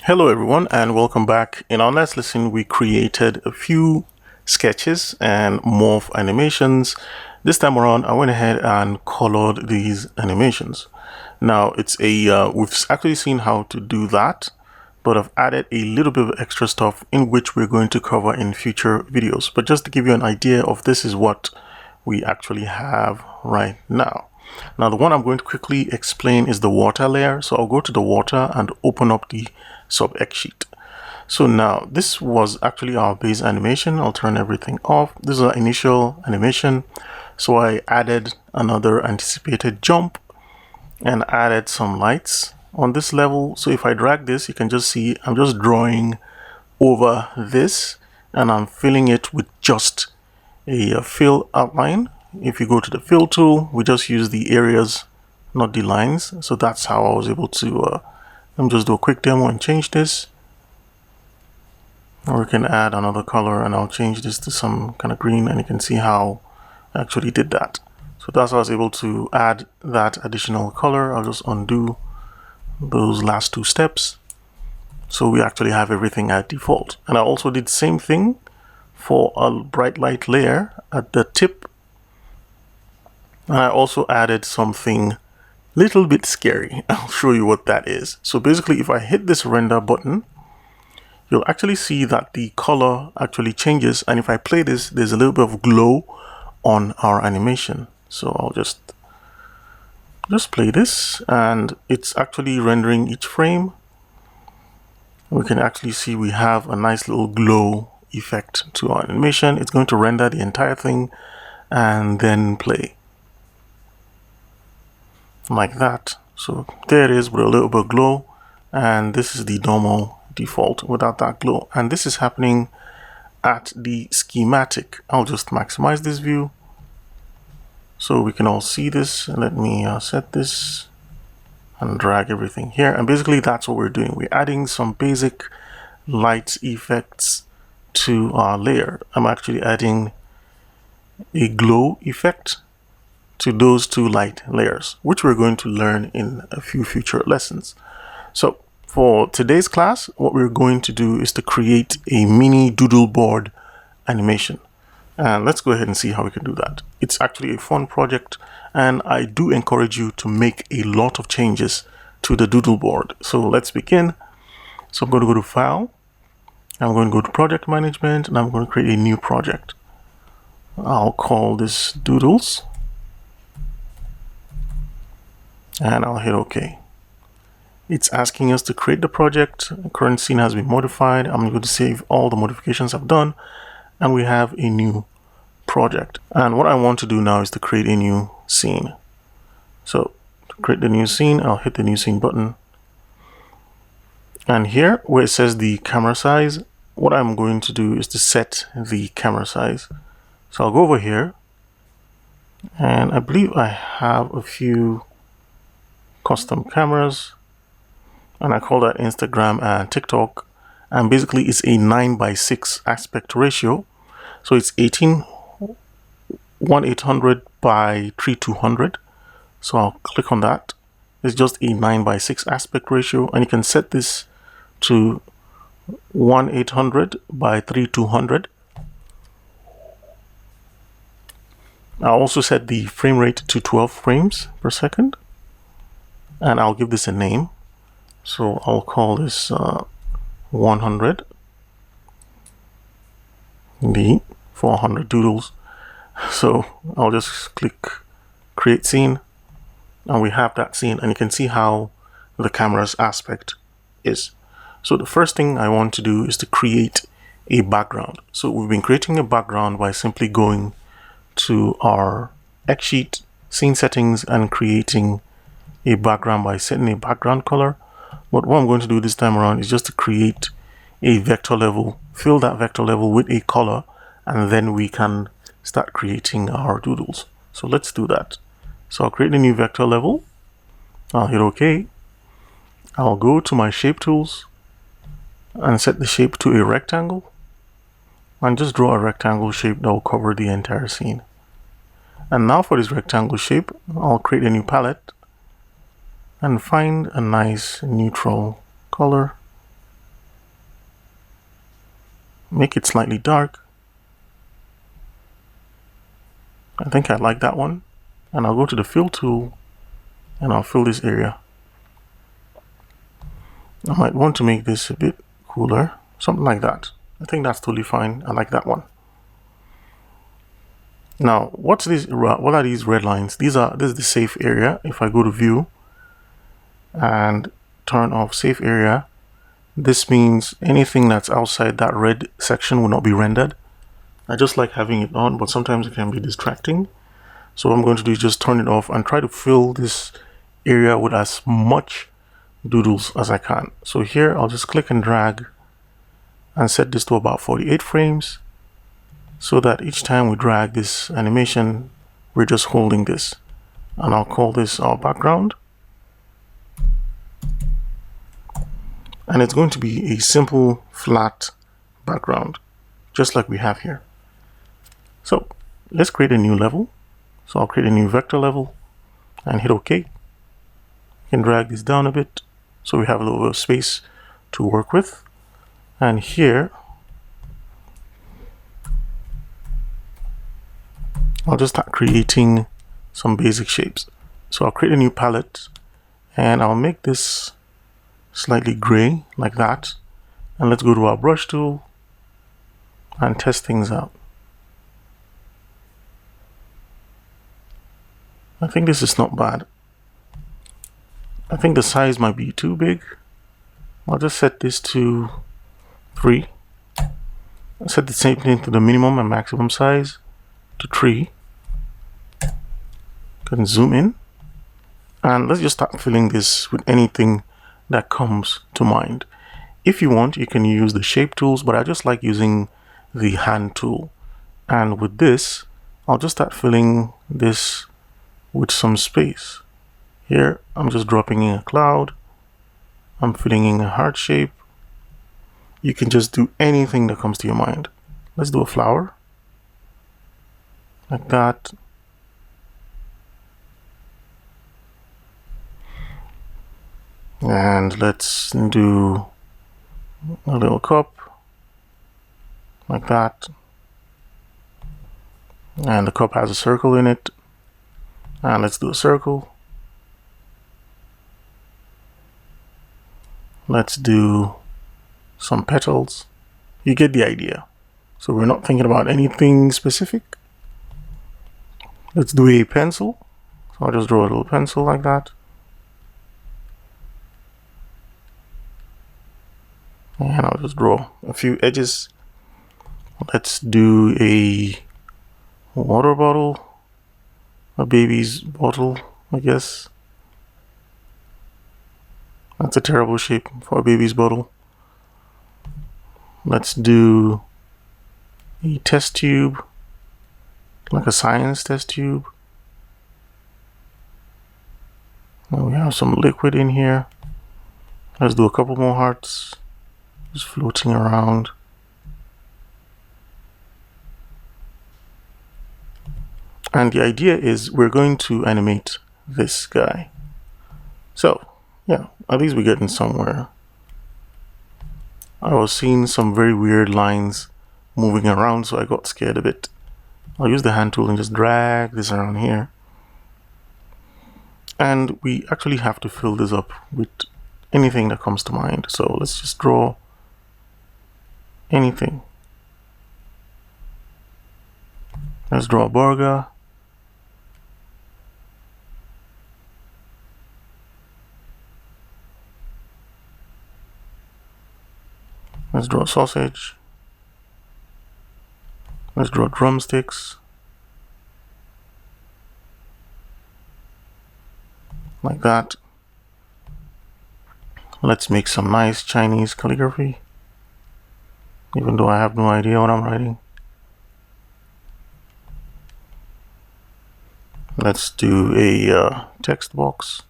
Hello everyone and welcome back. In our last lesson we created a few sketches and morph animations. This time around I went ahead and colored these animations. Now we've actually seen how to do that, but I've added a little bit of extra stuff in which we're going to cover in future videos. But just to give you an idea of this is what we actually have right now. Now the one I'm going to quickly explain is the water layer. So I'll go to the water and open up the sub X sheet. So now this was actually our base animation. I'll turn everything off. This is our initial animation. So I added another anticipated jump and added some lights on this level. So if I drag this, you can just see I'm just drawing over this and I'm filling it with just a fill outline. If you go to the fill tool, we just use the areas, not the lines. So that's how I was able to let me just do a quick demo and change this. Or we can add another color and I'll change this to some kind of green, and you can see how I actually did that. So that's how I was able to add that additional color. I'll just undo those last two steps. So we actually have everything at default. And I also did the same thing for a bright light layer at the tip. And I also added something little bit scary. I'll show you what that is. So basically if I hit this render button, you'll actually see that the color actually changes. And if I play this, there's a little bit of glow on our animation. So I'll just play this and it's actually rendering each frame. We can actually see we have a nice little glow effect to our animation. It's going to render the entire thing and then play like that. So there it is with a little bit of glow, and this is the normal default without that glow, and this is happening at the schematic. I'll just maximize this view so we can all see this. Let me set this and drag everything here, and basically that's what we're doing. We're adding some basic light effects to our layer. I'm actually adding a glow effect to those two light layers, which we're going to learn in a few future lessons. So for today's class, what we're going to do is to create a mini doodle board animation. And let's go ahead and see how we can do that. It's actually a fun project, and I do encourage you to make a lot of changes to the doodle board. So let's begin. So I'm going to go to File, I'm going to go to Project Management, and I'm going to create a new project. I'll call this Doodles, and I'll hit OK. It's asking us to create the project. The current scene has been modified. I'm going to save all the modifications I've done, and we have a new project. And what I want to do now is to create a new scene. So to create the new scene, I'll hit the new scene button. And here where it says the camera size, what I'm going to do is to set the camera size. So I'll go over here, and I believe I have a few custom cameras, and I call that Instagram and TikTok, and basically it's a 9:6 aspect ratio. So it's 1800 by 3200. So I'll click on that. It's just a 9:6 aspect ratio, and you can set this to 1800 by 3200. I'll also set the frame rate to 12 frames per second, and I'll give this a name. So I'll call this 100 D for 100 doodles. So I'll just click create scene, and we have that scene, and you can see how the camera's aspect is. So the first thing I want to do is to create a background. So we've been creating a background by simply going to our X sheet, scene settings, and creating a background by setting a background color. But what I'm going to do this time around is just to create a vector level, fill that vector level with a color, and then we can start creating our doodles. So let's do that. So I'll create a new vector level. I'll hit OK. I'll go to my shape tools and set the shape to a rectangle, and just draw a rectangle shape that will cover the entire scene. And now for this rectangle shape, I'll create a new palette and find a nice neutral color make it slightly dark. I think I like that one. And I'll go to the fill tool and I'll fill this area. I might want to make this a bit cooler, something like that. I think that's totally fine. I like that one. Now, what's this? What are these red lines? This is the safe area. If I go to view and turn off safe area, this means anything that's outside that red section will not be rendered. I just like having it on, but sometimes it can be distracting. So what I'm going to do is just turn it off and try to fill this area with as much doodles as I can. So here I'll just click and drag and set this to about 48 frames so that each time we drag this animation, we're just holding this. And I'll call this our background. And it's going to be a simple flat background, just like we have here. So let's create a new level. So I'll create a new vector level and hit OK. You can drag this down a bit so we have a little bit of space to work with. And here, I'll just start creating some basic shapes. So I'll create a new palette and I'll make this slightly gray like that. And let's go to our brush tool and test things out. I think this is not bad. I think the size might be too big. I'll just set this to 3. I'll set the same thing to the minimum and maximum size to 3. Can zoom in. And let's just start filling this with anything that comes to mind. If you want, you can use the shape tools, but I just like using the hand tool. And with this, I'll just start filling this with some space. Here, I'm just dropping in a cloud. I'm filling in a heart shape. You can just do anything that comes to your mind. Let's do a flower. Like that. And let's do a little cup. Like that. And the cup has a circle in it. And let's do a circle. Let's do some petals. You get the idea. So we're not thinking about anything specific. Let's do a pencil. So I'll just draw a little pencil like that. And I'll just draw a few edges. Let's do a water bottle. A baby's bottle, I guess. That's a terrible shape for a baby's bottle. Let's do a test tube, like a science test tube. And we have some liquid in here. Let's do a couple more hearts, just floating around. And the idea is we're going to animate this guy. So, yeah, at least we're getting somewhere. I was seeing some very weird lines moving around, so I got scared a bit. I'll use the hand tool and just drag this around here. And we actually have to fill this up with anything that comes to mind. So let's just draw anything. Let's draw a burger. Let's draw a sausage. Let's draw drumsticks. Like that. Let's make some nice Chinese calligraphy, even though I have no idea what I'm writing. Let's do a text box.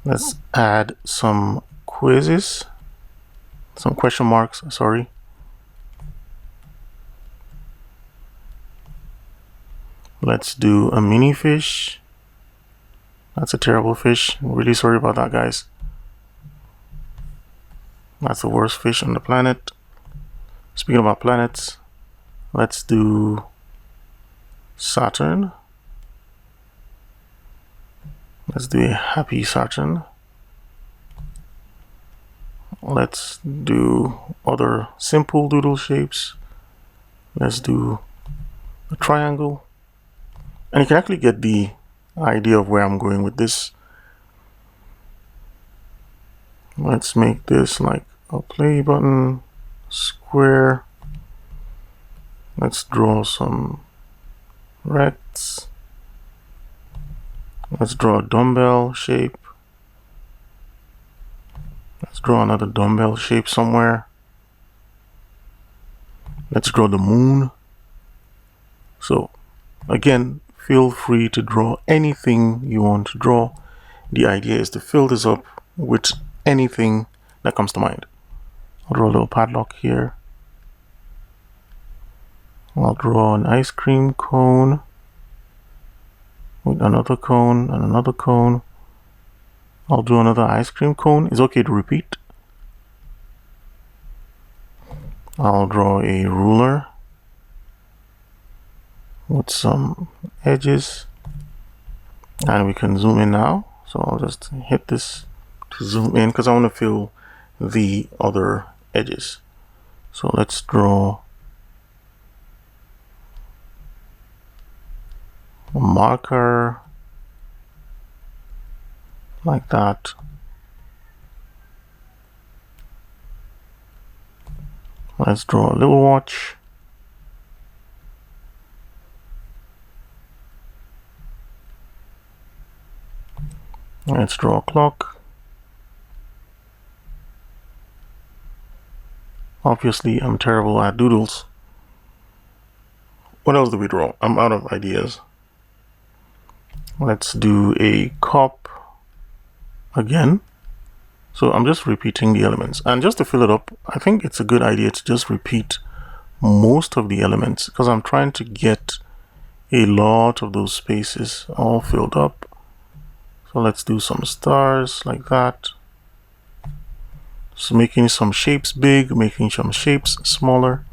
Let's add some quizzes. Some question marks, sorry. Let's do a mini fish. That's a terrible fish. I'm really sorry about that, guys. That's the worst fish on the planet. Speaking about planets, let's do Saturn. Let's do a happy Saturn. Let's do other simple doodle shapes. Let's do a triangle. And you can actually get the idea of where I'm going with this. Let's make this like a play button, square. Let's draw some rects. Let's draw a dumbbell shape. Let's draw another dumbbell shape somewhere. Let's draw the moon. So again, feel free to draw anything you want to draw. The idea is to fill this up with anything that comes to mind. I'll draw a little padlock here. I'll draw an ice cream cone with another cone and another cone. I'll do another ice cream cone. It's okay to repeat. I'll draw a ruler with some edges, and we can zoom in now. So I'll just hit this to zoom in because I want to fill the other edges. So let's draw a marker like that. Let's draw a little watch. Let's draw a clock. Obviously, I'm terrible at doodles. What else do we draw? I'm out of ideas. Let's do a cup again. So I'm just repeating the elements, and just to fill it up, I think it's a good idea to just repeat most of the elements because I'm trying to get a lot of those spaces all filled up. So let's do some stars like that. So making some shapes big, making some shapes smaller.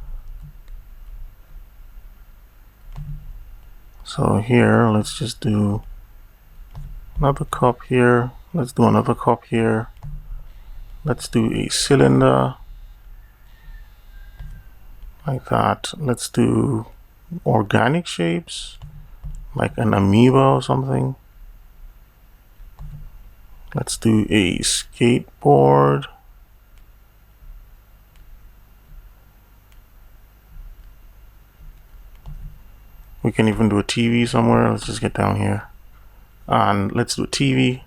So here, let's just do another cup here. Let's do another cup here. Let's do a cylinder like that. Let's do organic shapes like an amoeba or something. Let's do a skateboard. We can even do a TV somewhere. Let's just get down here and let's do a TV.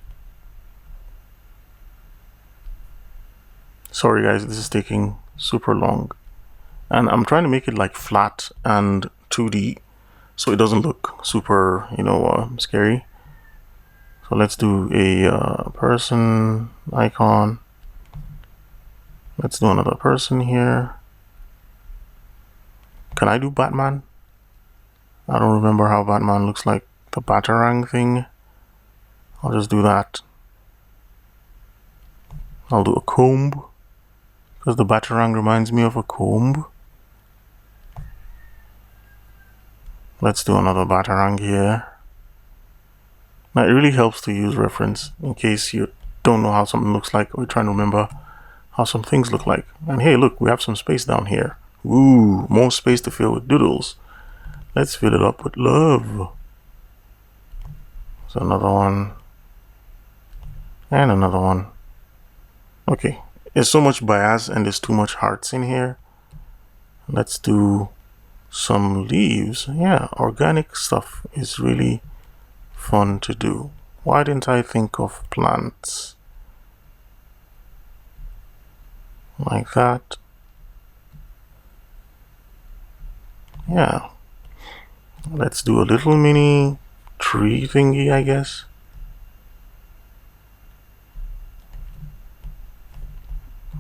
Sorry guys, this is taking super long, and I'm trying to make it like flat and 2D so it doesn't look super, scary. So let's do a person icon. Let's do another person here. Can I do Batman? I don't remember how Batman looks like, the Batarang thing. I'll just do that. I'll do a comb because the Batarang reminds me of a comb. Let's do another Batarang here. Now it really helps to use reference in case you don't know how something looks like, or you're trying to remember how some things look like. And hey, look, we have some space down here. Ooh, more space to fill with doodles. Let's fill it up with love. So another one. And another one. Okay, there's so much bias and there's too much hearts in here. Let's do some leaves. Yeah, organic stuff is really fun to do. Why didn't I think of plants? Like that. Yeah. Let's do a little mini tree thingy, I guess.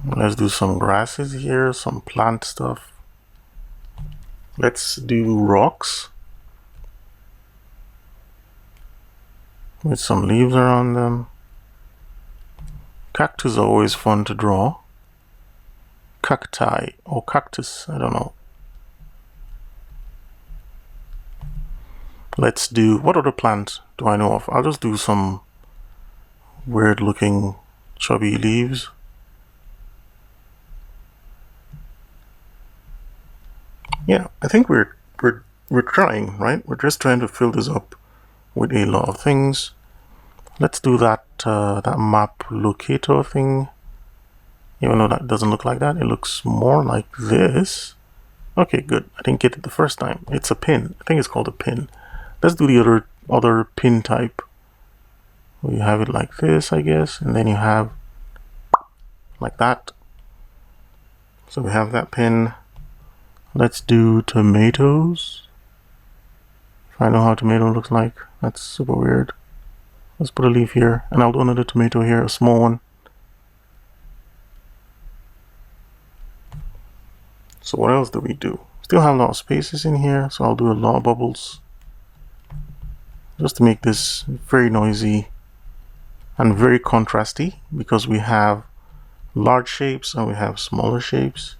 Let's do some grasses here, some plant stuff. Let's do rocks with some leaves around them. Cactus are always fun to draw cacti or cactus, I don't know. Let's do, what other plant do I know of? I'll just do some weird looking chubby leaves. Yeah, I think we're trying, right? We're just trying to fill this up with a lot of things. Let's do that that map locator thing. Even though that doesn't look like that, it looks more like this. Okay, good. I didn't get it the first time. It's a pin. I think it's called a pin. Let's do the other pin type. You have it like this, I guess, and then you have like that. So we have that pin. Let's do tomatoes. If I know how tomato looks like, that's super weird. Let's put a leaf here, and I'll do another tomato here, a small one. So what else do we do? Still have a lot of spaces in here, so I'll do a lot of bubbles just to make this very noisy and very contrasty, because we have large shapes and we have smaller shapes.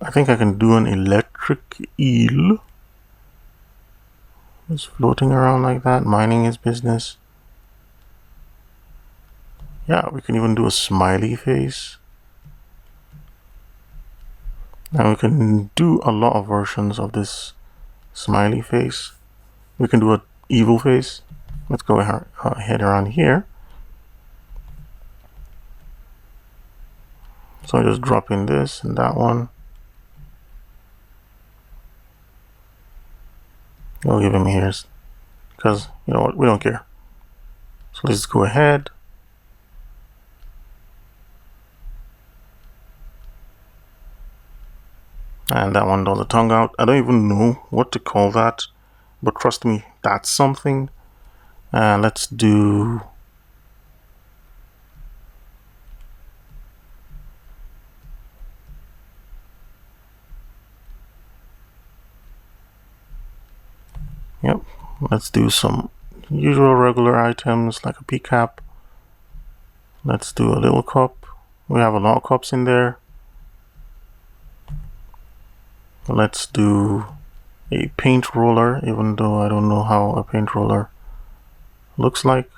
I think I can do an electric eel. It's floating around like that, minding his business. Yeah, we can even do a smiley face. And we can do a lot of versions of this smiley face. We can do an evil face. Let's go ahead around here. So I just drop in this and that one. I'll give him ears because, you know what, we don't care. So let's go ahead. And that one does a tongue out. I don't even know what to call that, but trust me, that's something. And let's do yep, let's do some usual regular items like a pea cap. Let's do a little cup. We have a lot of cups in there. Let's do a paint roller, even though I don't know how a paint roller looks like.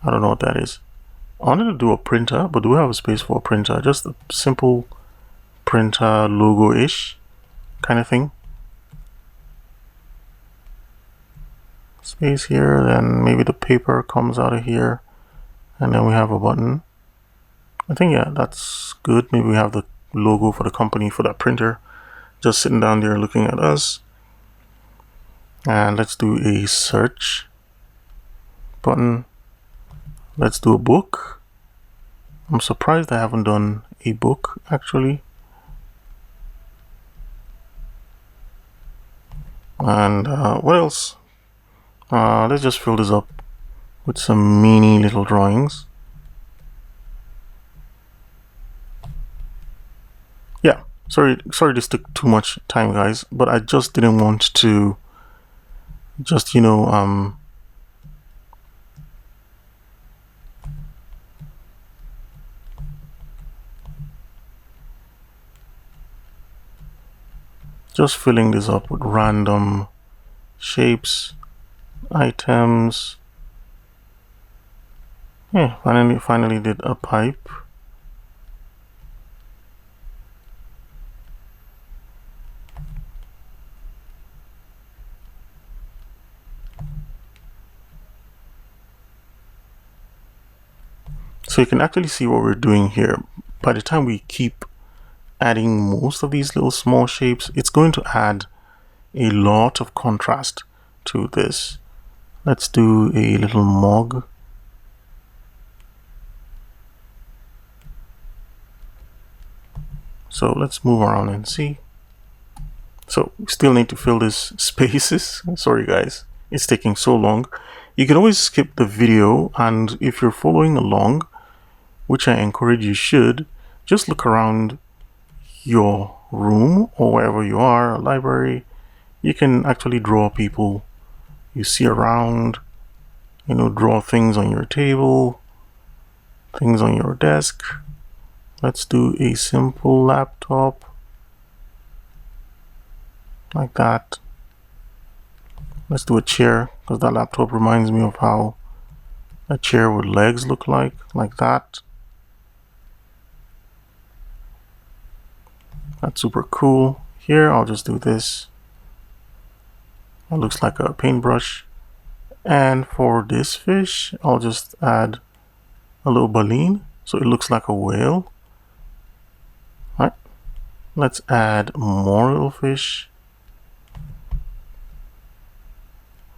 I don't know what that is. I wanted to do a printer, but do we have a space for a printer? Just a simple printer logo-ish kind of thing. Space here, then maybe the paper comes out of here, and then we have a button. I think, yeah, that's good. Maybe we have the logo for the company for that printer just sitting down there looking at us. And let's do a search button. Let's do a book. I'm surprised I haven't done a book actually. And what else? Let's just fill this up with some mini little drawings. Yeah, sorry this took too much time, guys, but I just didn't want to just, you know, just filling this up with random shapes, items. Yeah, finally did a pipe. So you can actually see what we're doing here. By the time we keep adding most of these little small shapes, it's going to add a lot of contrast to this. Let's do a little mug. So let's move around and see. So we still need to fill these spaces. Sorry guys, it's taking so long. You can always skip the video, and if you're following along, which I encourage you should, just look around your room or wherever you are, a library. You can actually draw people you see around, you know, draw things on your table, things on your desk. Let's do a simple laptop like that. Let's do a chair, because that laptop reminds me of how a chair with legs look like that. That's super cool. Here, I'll just do this. It looks like a paintbrush. And for this fish, I'll just add a little baleen, so it looks like a whale. All right. Let's add more little fish.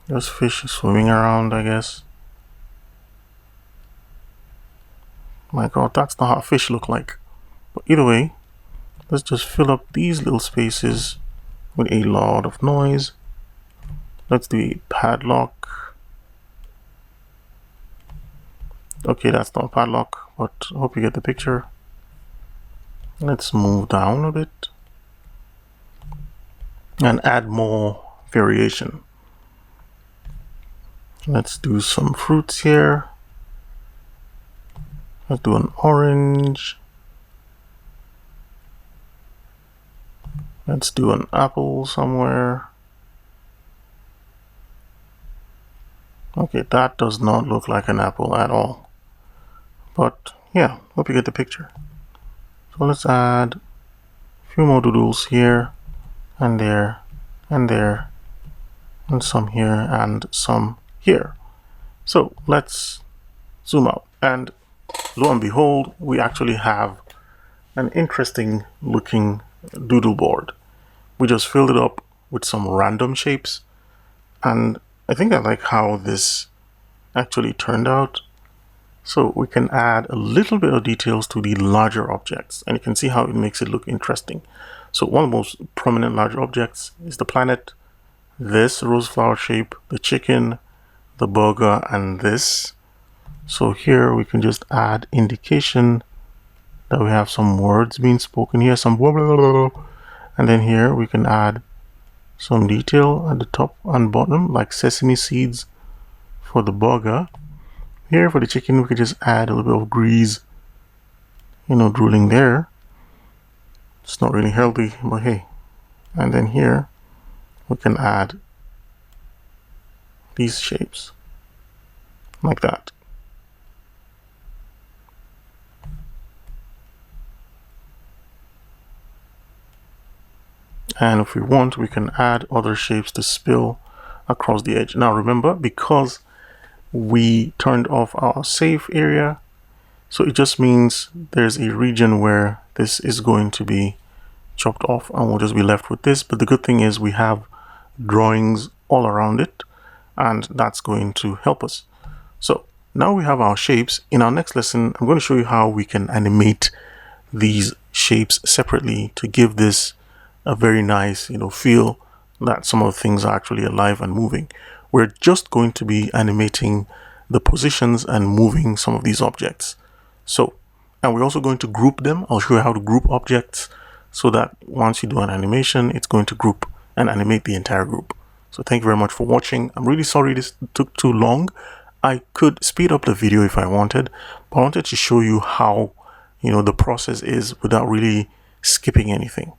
There's fish swimming around, I guess. My God, that's not how fish look like. But either way, let's just fill up these little spaces with a lot of noise. Let's do a padlock. Okay, that's not a padlock, but I hope you get the picture. Let's move down a bit and add more variation. Let's do some fruits here. Let's do an orange. Let's do an apple somewhere. Okay, that does not look like an apple at all. But yeah, hope you get the picture. So let's add a few more doodles here and there and there and some here and some here. So let's zoom out, and lo and behold, we actually have an interesting looking doodle board. We just filled it up with some random shapes, and I think I like how this actually turned out. So we can add a little bit of details to the larger objects, and you can see how it makes it look interesting. So one of the most prominent larger objects is the planet, this rose flower shape, the chicken, the burger, and this. So here we can just add indication that we have some words being spoken here, some blah, blah, blah, blah. And then here we can add some detail at the top and bottom, like sesame seeds for the burger. Here for the chicken, we could just add a little bit of grease, drooling there. It's not really healthy, but hey. And then here, we can add these shapes, like that. And if we want, we can add other shapes to spill across the edge. Now remember, because we turned off our safe area, so it just means there's a region where this is going to be chopped off and we'll just be left with this. But the good thing is we have drawings all around it, and that's going to help us. So now we have our shapes. In our next lesson, I'm going to show you how we can animate these shapes separately to give this a very nice, feel that some of the things are actually alive and moving. We're just going to be animating the positions and moving some of these objects. So, and we're also going to group them. I'll show you how to group objects so that once you do an animation, it's going to group and animate the entire group. So thank you very much for watching. I'm really sorry this took too long. I could speed up the video if I wanted, but I wanted to show you how, the process is without really skipping anything.